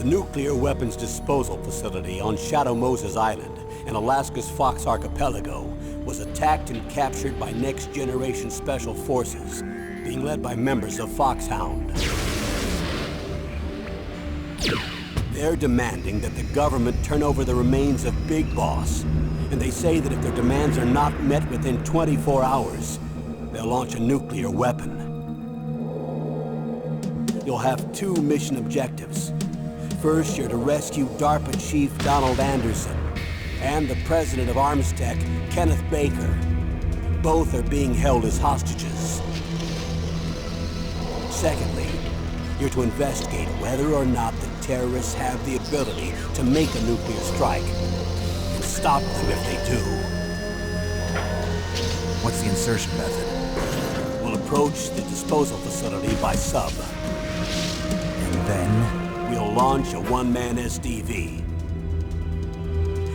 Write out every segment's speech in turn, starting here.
The nuclear weapons disposal facility on Shadow Moses Island in Alaska's Fox Archipelago was attacked and captured by next-generation special forces, being led by members of Foxhound. They're demanding that the government turn over the remains of Big Boss, and they say that if their demands are not met within 24 hours, they'll launch a nuclear weapon. You'll have two mission objectives. First, you're to rescue DARPA Chief Donald Anderson and the president of Armstech, Kenneth Baker. Both are being held as hostages. Secondly, you're to investigate whether or not the terrorists have the ability to make a nuclear strike and stop them if they do. What's the insertion method? We'll approach the disposal facility by sub. And then? We'll launch a one-man SDV.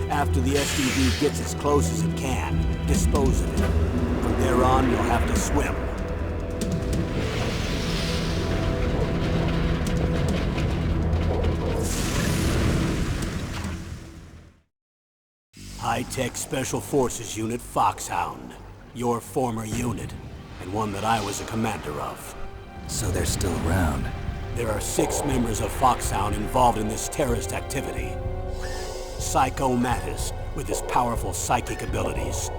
After the SDV gets as close as it can, dispose of it. From there on, you'll have to swim. High-Tech Special Forces Unit Foxhound. Your former unit, and one that I was a commander of. So they're still around. There are 6 members of Foxhound involved in this terrorist activity. Psycho Mattis, with his powerful psychic abilities.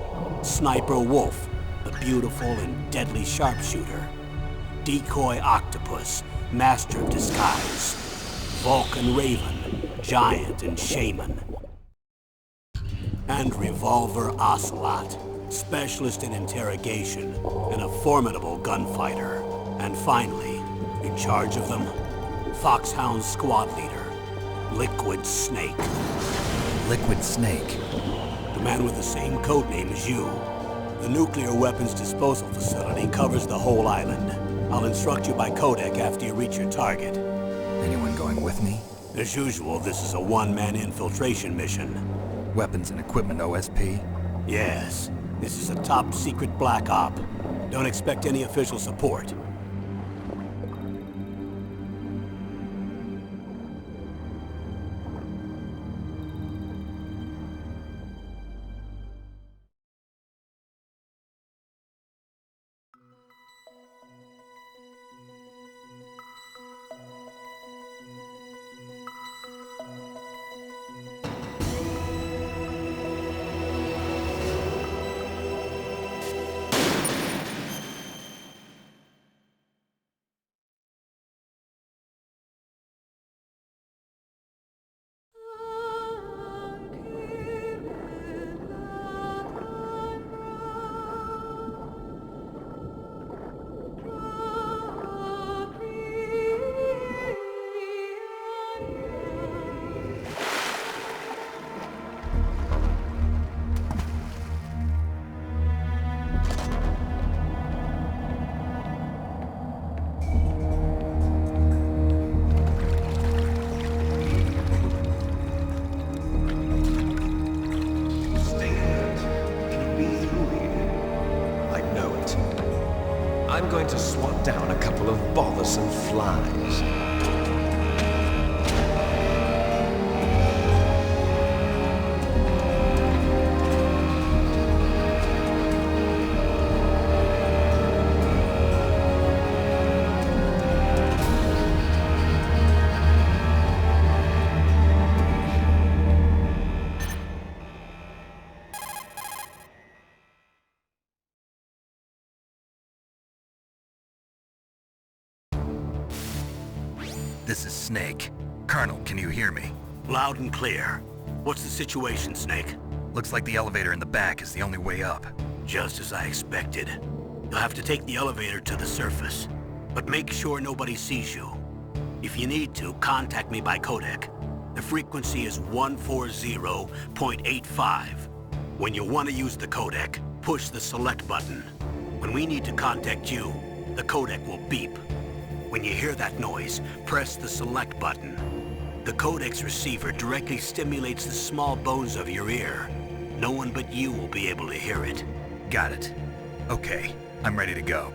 Sniper Wolf, the beautiful and deadly sharpshooter. Decoy Octopus, master of disguise. Vulcan Raven, giant and shaman. And Revolver Ocelot, specialist in interrogation and a formidable gunfighter. And finally, in charge of them, Foxhound squad leader, Liquid Snake. Liquid Snake? The man with the same codename as you. The nuclear weapons disposal facility covers the whole island. I'll instruct you by codec after you reach your target. Anyone going with me? As usual, this is a one-man infiltration mission. Weapons and equipment OSP? Yes. This is a top-secret black op. Don't expect any official support. I'm going to swat down a couple of bothersome flies. This is Snake. Colonel, can you hear me? Loud and clear. What's the situation, Snake? Looks like the elevator in the back is the only way up. Just as I expected. You'll have to take the elevator to the surface. But make sure nobody sees you. If you need to, contact me by codec. The frequency is 140.85. When you want to use the codec, push the select button. When we need to contact you, the codec will beep. When you hear that noise, press the select button. The codec's receiver directly stimulates the small bones of your ear. No one but you will be able to hear it. Got it. Okay, I'm ready to go.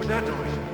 was that noise?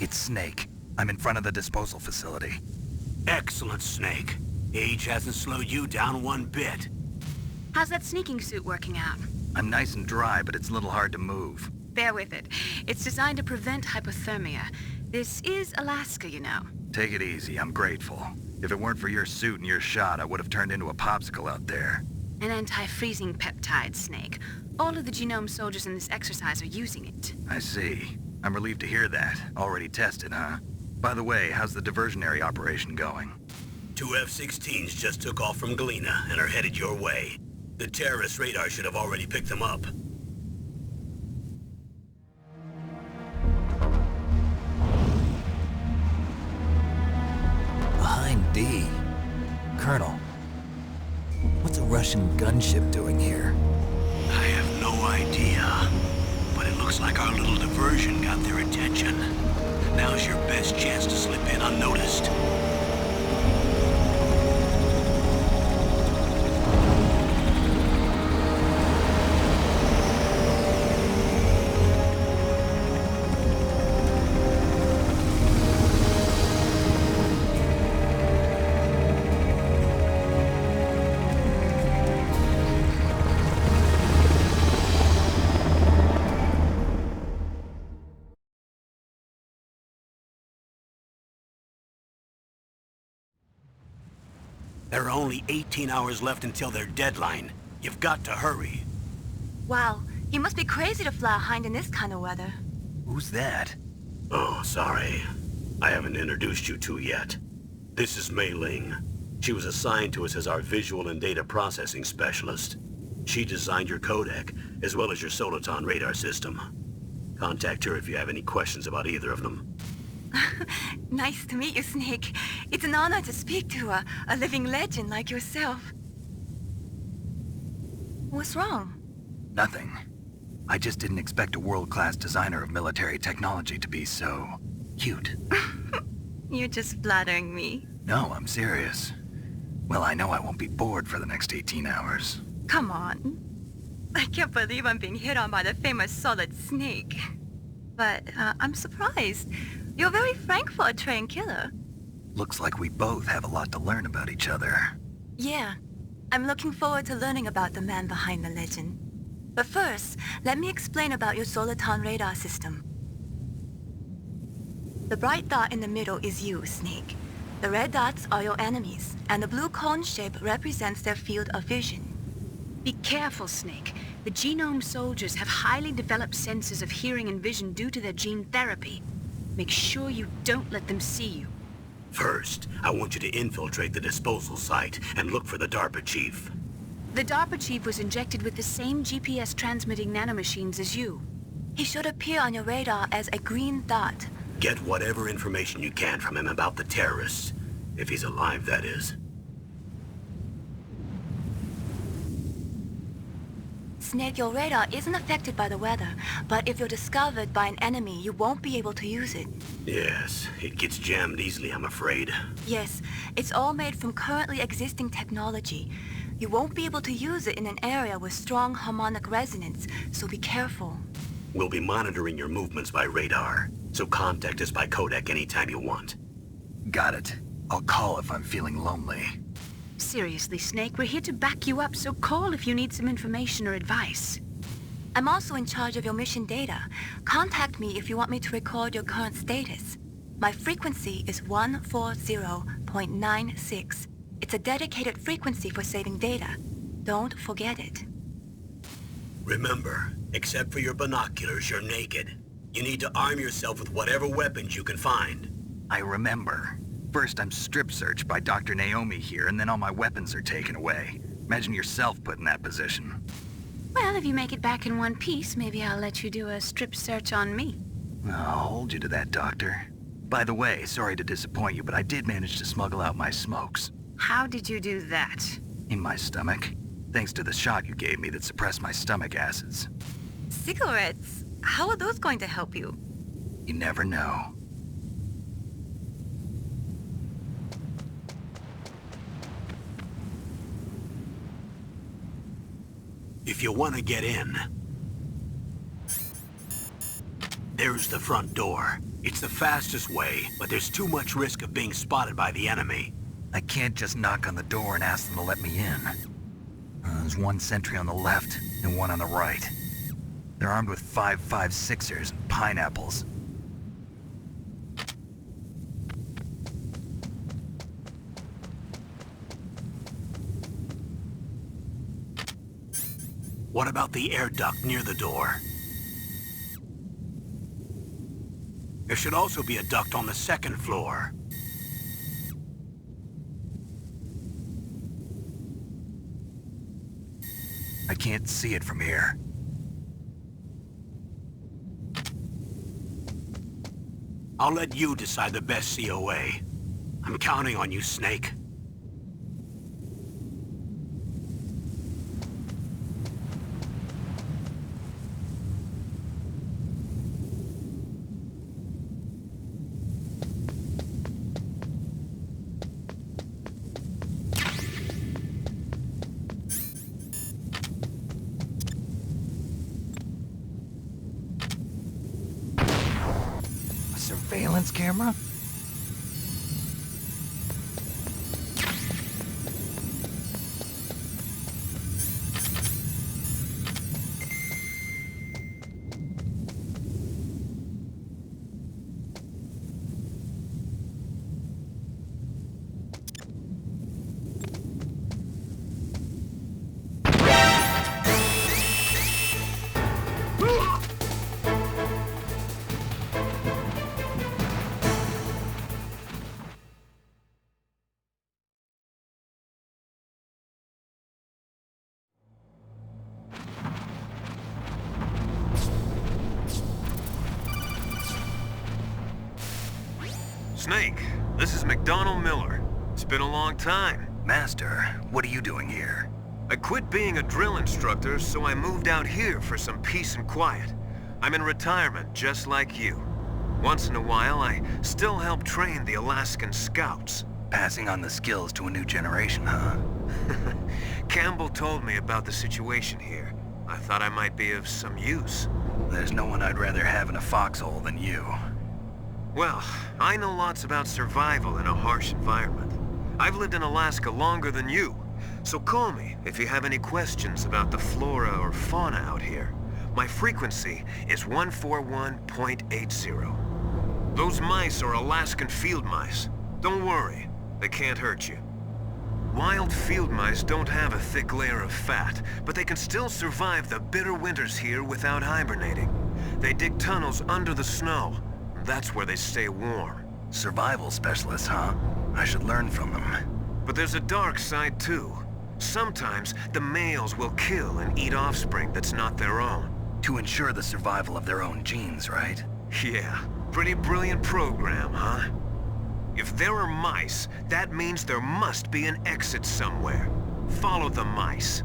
It's Snake. I'm in front of the disposal facility. Excellent, Snake. Age hasn't slowed you down one bit. How's that sneaking suit working out? I'm nice and dry, but it's a little hard to move. Bear with it. It's designed to prevent hypothermia. This is Alaska, you know. Take it easy, I'm grateful. If it weren't for your suit and your shot, I would have turned into a popsicle out there. An anti-freezing peptide, Snake. All of the genome soldiers in this exercise are using it. I see. I'm relieved to hear that. Already tested, huh? By the way, how's the diversionary operation going? 2 F-16s just took off from Galena and are headed your way. The terrorist radar should have already picked them up. Behind D. Colonel, what's a Russian gunship doing here? I have no idea. But it looks like our little diversion got their attention. Now's your best chance to slip in unnoticed. There are only 18 hours left until their deadline. You've got to hurry. Wow, he must be crazy to fly a hind in this kind of weather. Who's that? Oh, sorry. I haven't introduced you two yet. This is Mei Ling. She was assigned to us as our visual and data processing specialist. She designed your codec, as well as your Soliton radar system. Contact her if you have any questions about either of them. Nice to meet you, Snake. It's an honor to speak to a living legend like yourself. What's wrong? Nothing. I just didn't expect a world-class designer of military technology to be so... cute. You're just flattering me. No, I'm serious. Well, I know I won't be bored for the next 18 hours. Come on. I can't believe I'm being hit on by the famous Solid Snake. But I'm surprised. You're very frank for a trained killer. Looks like we both have a lot to learn about each other. Yeah. I'm looking forward to learning about the man behind the legend. But first, let me explain about your Soliton radar system. The bright dot in the middle is you, Snake. The red dots are your enemies, and the blue cone shape represents their field of vision. Be careful, Snake. The genome soldiers have highly developed senses of hearing and vision due to their gene therapy. Make sure you don't let them see you. First, I want you to infiltrate the disposal site and look for the DARPA chief. The DARPA chief was injected with the same GPS-transmitting nanomachines as you. He should appear on your radar as a green dot. Get whatever information you can from him about the terrorists. If he's alive, that is. Snake, your radar isn't affected by the weather, but if you're discovered by an enemy, you won't be able to use it. Yes, it gets jammed easily, I'm afraid. Yes, it's all made from currently existing technology. You won't be able to use it in an area with strong harmonic resonance, so be careful. We'll be monitoring your movements by radar, so contact us by codec anytime you want. Got it. I'll call if I'm feeling lonely. Seriously, Snake, we're here to back you up, so call if you need some information or advice. I'm also in charge of your mission data. Contact me if you want me to record your current status. My frequency is 140.96. It's a dedicated frequency for saving data. Don't forget it. Remember, except for your binoculars, you're naked. You need to arm yourself with whatever weapons you can find. I remember. First, I'm strip-searched by Dr. Naomi here, and then all my weapons are taken away. Imagine yourself put in that position. Well, if you make it back in one piece, maybe I'll let you do a strip search on me. I'll hold you to that, Doctor. By the way, sorry to disappoint you, but I did manage to smuggle out my smokes. How did you do that? In my stomach. Thanks to the shot you gave me that suppressed my stomach acids. Cigarettes? How are those going to help you? You never know. If you want to get in, there's the front door. It's the fastest way, but there's too much risk of being spotted by the enemy. I can't just knock on the door and ask them to let me in. There's one sentry on the left and one on the right. They're armed with 5.56ers and pineapples. What about the air duct near the door? There should also be a duct on the second floor. I can't see it from here. I'll let you decide the best COA. I'm counting on you, Snake. Surveillance camera? Snake, this is McDonald Miller. It's been a long time. Master, what are you doing here? I quit being a drill instructor, so I moved out here for some peace and quiet. I'm in retirement, just like you. Once in a while, I still help train the Alaskan Scouts. Passing on the skills to a new generation, huh? Campbell told me about the situation here. I thought I might be of some use. There's no one I'd rather have in a foxhole than you. Well, I know lots about survival in a harsh environment. I've lived in Alaska longer than you, so call me if you have any questions about the flora or fauna out here. My frequency is 141.80. Those mice are Alaskan field mice. Don't worry, they can't hurt you. Wild field mice don't have a thick layer of fat, but they can still survive the bitter winters here without hibernating. They dig tunnels under the snow. That's where they stay warm. Survival specialists, huh? I should learn from them. But there's a dark side too. Sometimes the males will kill and eat offspring that's not their own. To ensure the survival of their own genes, right? Yeah, pretty brilliant program, huh? If there are mice, that means there must be an exit somewhere. Follow the mice.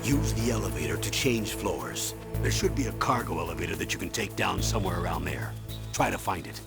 Use the elevator to change floors. There should be a cargo elevator that you can take down somewhere around there. Try to find it.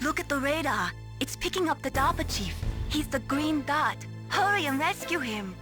Look at the radar. It's picking up the DARPA chief. He's the green dot. Hurry and rescue him.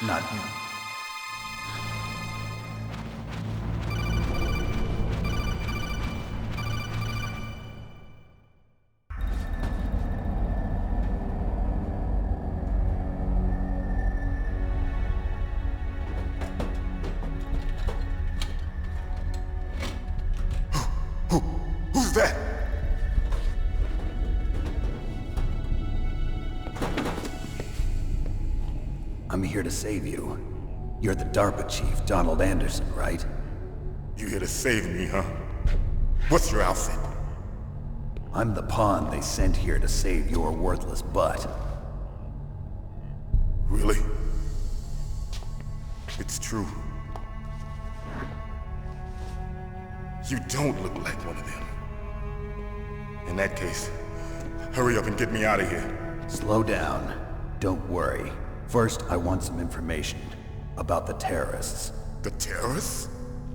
not... Who's that? I'm here to save you. You're the DARPA chief, Donald Anderson, right? You here to save me, huh? What's your outfit? I'm the pawn they sent here to save your worthless butt. Really? It's true. You don't look like one of them. In that case, hurry up and get me out of here. Slow down. Don't worry. First, I want some information about the terrorists. The terrorists?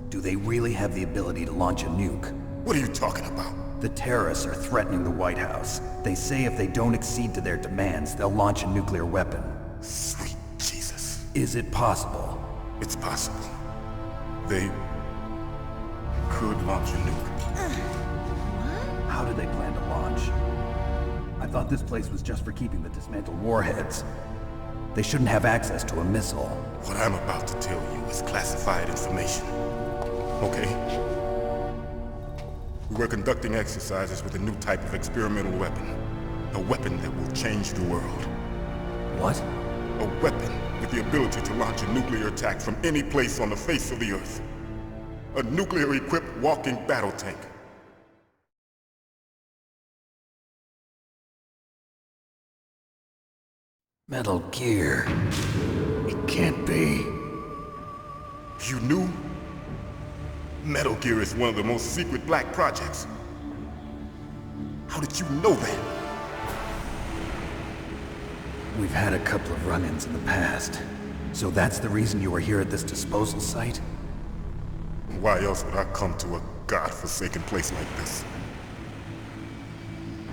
Do they really have the ability to launch a nuke? What are you talking about? The terrorists are threatening the White House. They say if they don't accede to their demands, they'll launch a nuclear weapon. Sweet Jesus. Is it possible? It's possible. They could launch a nuke. How do they plan to launch? I thought this place was just for keeping the dismantled warheads. They shouldn't have access to a missile. What I'm about to tell you is classified information. Okay? We were conducting exercises with a new type of experimental weapon. A weapon that will change the world. What? A weapon with the ability to launch a nuclear attack from any place on the face of the Earth. A nuclear-equipped walking battle tank. Metal Gear. It can't be. You knew? Metal Gear is one of the most secret black projects. How did you know that? We've had a couple of run-ins in the past. So that's the reason you were here at this disposal site? Why else would I come to a godforsaken place like this?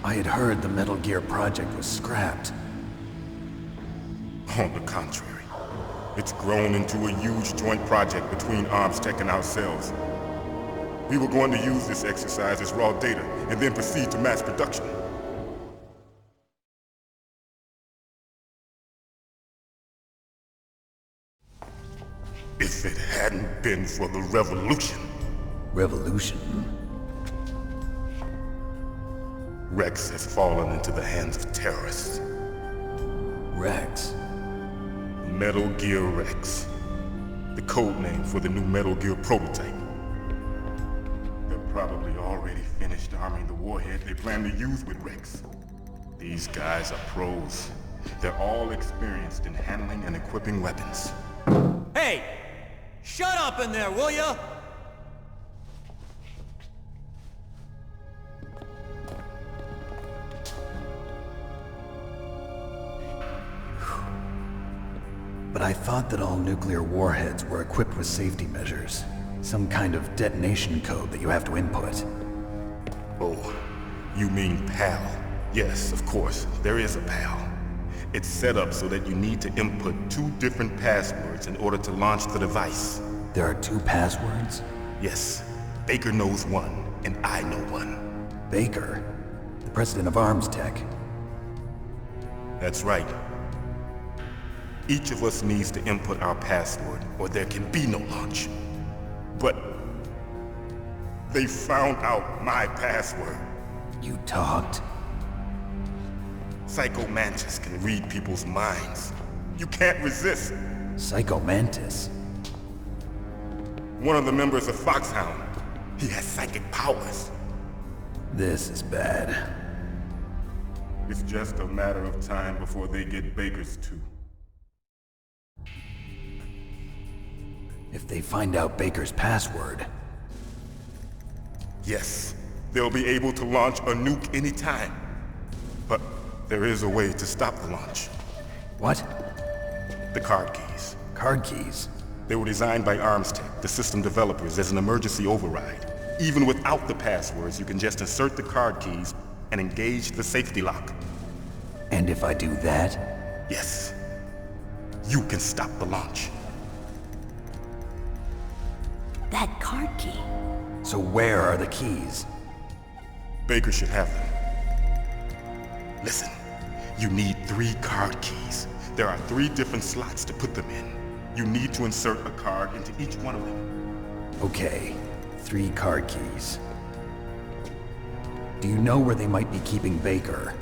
I had heard the Metal Gear project was scrapped. On the contrary, it's grown into a huge joint project between ArmsTech and ourselves. We were going to use this exercise as raw data and then proceed to mass production. If it hadn't been for the revolution. Revolution? Rex has fallen into the hands of terrorists. Rex? Metal Gear Rex. The code name for the new Metal Gear prototype. They're probably already finished arming the warhead they plan to use with Rex. These guys are pros. They're all experienced in handling and equipping weapons. Hey! Shut up in there, will ya? But I thought that all nuclear warheads were equipped with safety measures. Some kind of detonation code that you have to input. Oh, you mean PAL? Yes, of course, there is a PAL. It's set up so that you need to input 2 different passwords in order to launch the device. There are 2 passwords? Yes, Baker knows one, and I know one. Baker? The president of ArmsTech? That's right. Each of us needs to input our password, or there can be no launch. But they found out my password. You talked? Psycho Mantis can read people's minds. You can't resist. Psycho Mantis? One of the members of Foxhound. He has psychic powers. This is bad. It's just a matter of time before they get Baker's too. If they find out Baker's password... Yes, they'll be able to launch a nuke anytime. But there is a way to stop the launch. What? The card keys. Card keys? They were designed by ArmsTech, the system developers, as an emergency override. Even without the passwords, you can just insert the card keys and engage the safety lock. And if I do that? Yes. You can stop the launch. That card key. So where are the keys? Baker should have them. Listen, you need 3 card keys. There are 3 different slots to put them in. You need to insert a card into each one of them. Okay, 3 card keys. Do you know where they might be keeping Baker?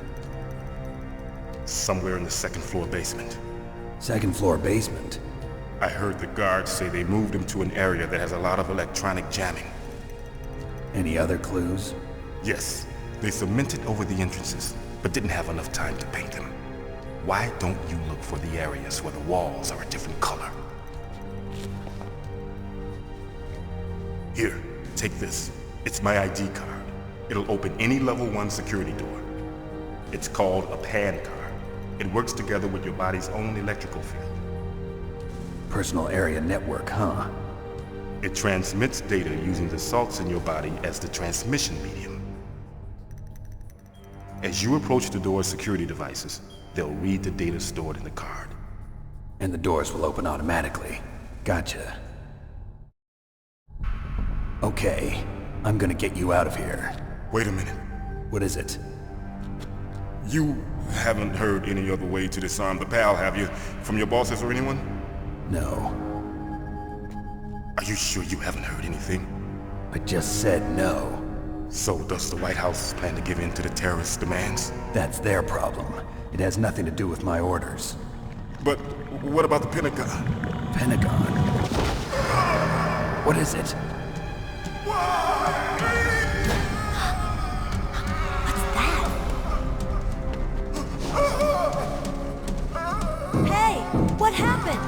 Somewhere in the 2nd floor basement. 2nd floor basement? I heard the guards say they moved him to an area that has a lot of electronic jamming. Any other clues? Yes, they cemented over the entrances, but didn't have enough time to paint them. Why don't you look for the areas where the walls are a different color? Here, take this. It's my ID card. It'll open any level 1 security door. It's called a PAN card. It works together with your body's own electrical field. Personal area network, huh? It transmits data using the salts in your body as the transmission medium. As you approach the door's security devices, they'll read the data stored in the card. And the doors will open automatically. Gotcha. Okay, I'm gonna get you out of here. Wait a minute. What is it? You haven't heard any other way to disarm the PAL, have you? From your bosses or anyone? No. Are you sure you haven't heard anything? I just said no. So does the White House plan to give in to the terrorists' demands? That's their problem. It has nothing to do with my orders. But what about the Pentagon? Pentagon? What is it? Hey, what happened?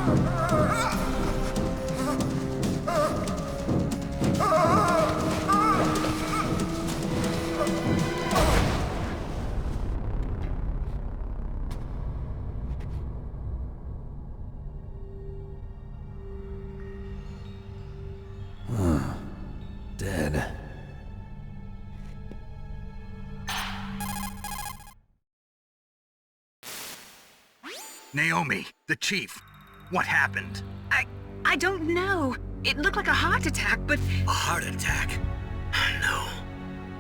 Dead. Naomi, the chief. What happened? I don't know. It looked like a heart attack, but... A heart attack? No.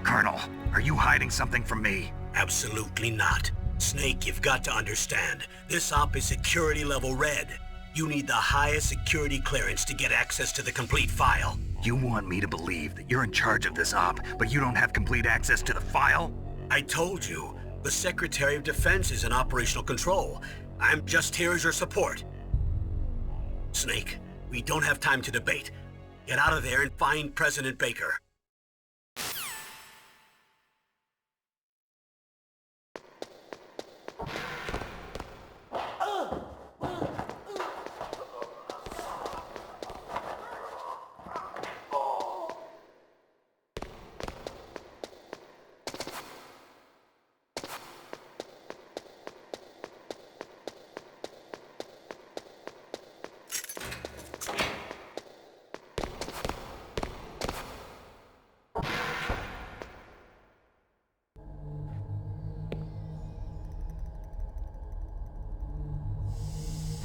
Colonel, are you hiding something from me? Absolutely not. Snake, you've got to understand. This op is security level red. You need the highest security clearance to get access to the complete file. You want me to believe that you're in charge of this op, but you don't have complete access to the file? I told you, the Secretary of Defense is in operational control. I'm just here as your support. Snake, we don't have time to debate. Get out of there and find President Baker.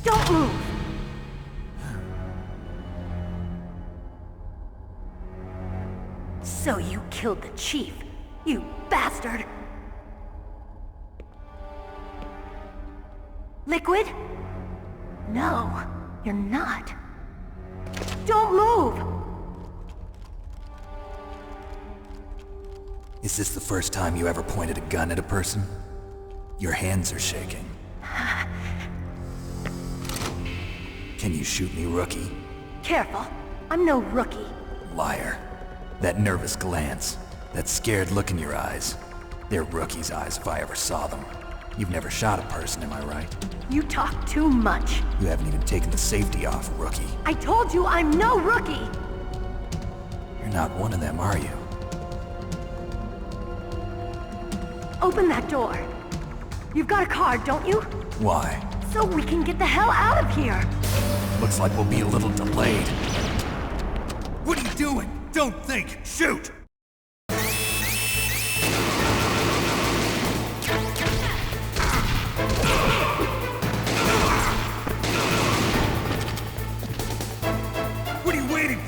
Don't move! So you killed the chief, you bastard! Liquid? No, you're not. Don't move! Is this the first time you ever pointed a gun at a person? Your hands are shaking. Can you shoot me, rookie? Careful, I'm no rookie. Liar. That nervous glance, that scared look in your eyes. They're rookie's eyes if I ever saw them. You've never shot a person, am I right? You talk too much. You haven't even taken the safety off, rookie. I told you I'm no rookie! You're not one of them, are you? Open that door. You've got a card, don't you? Why? So we can get the hell out of here! Looks like we'll be a little delayed. What are you doing? Don't think! Shoot!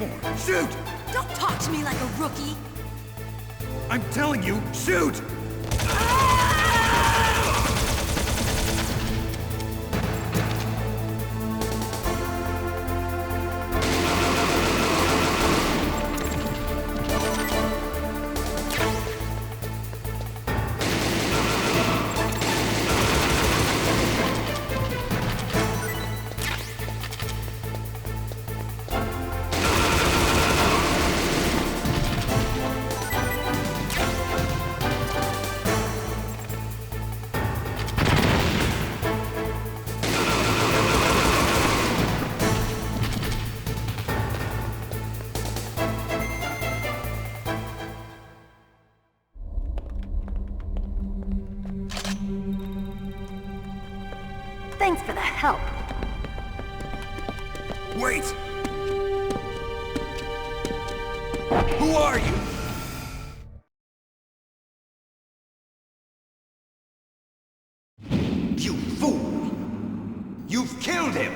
for? Shoot! Don't talk to me like a rookie. I'm telling you, shoot! Thanks for the help. Wait! Who are you? You fool! You've killed him!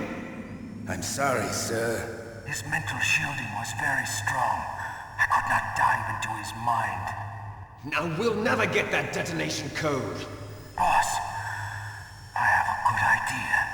I'm sorry, sir. His mental shielding was very strong. I could not dive into his mind. Now we'll never get that detonation code. Boss, I have a good idea.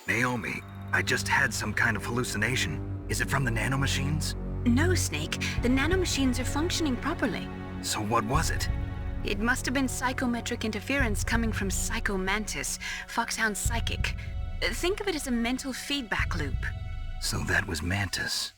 Naomi, I just had some kind of hallucination. Is it from the nanomachines? No, Snake. The nanomachines are functioning properly. So what was it? It must have been psychometric interference coming from Psycho Mantis, Foxhound's psychic. Think of it as a mental feedback loop. So that was Mantis.